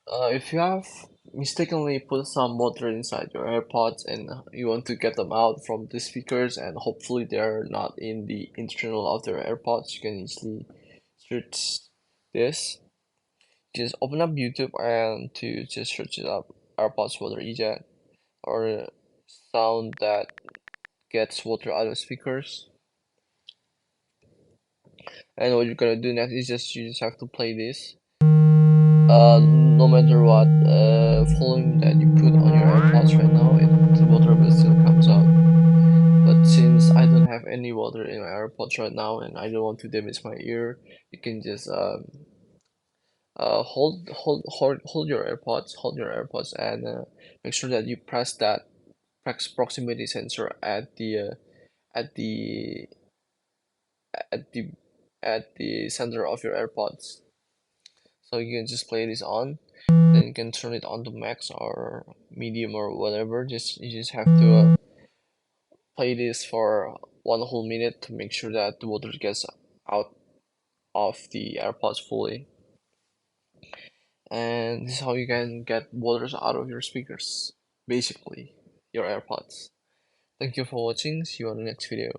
If you have mistakenly put some water inside your AirPods and you want to get them out from the speakers and hopefully they're not in the internal of their AirPods, you can easily search this. Just open up YouTube and to just search it up AirPods water eject or sound that gets water out of speakers. And what you're gonna do next is you just have to play this. No matter what volume that you put on your AirPods right now, the water will still comes out. But since I don't have any water in my AirPods right now and I don't want to damage my ear, you can just hold your AirPods and make sure that you press proximity sensor at the at the at the center of your AirPods. So you can just play this on, then you can turn it on to max or medium or whatever. You just have to play this for 1 whole minute to make sure that the water gets out of the AirPods fully. And this is how you can get waters out of your speakers, basically your AirPods. Thank you for watching. See you on the next video.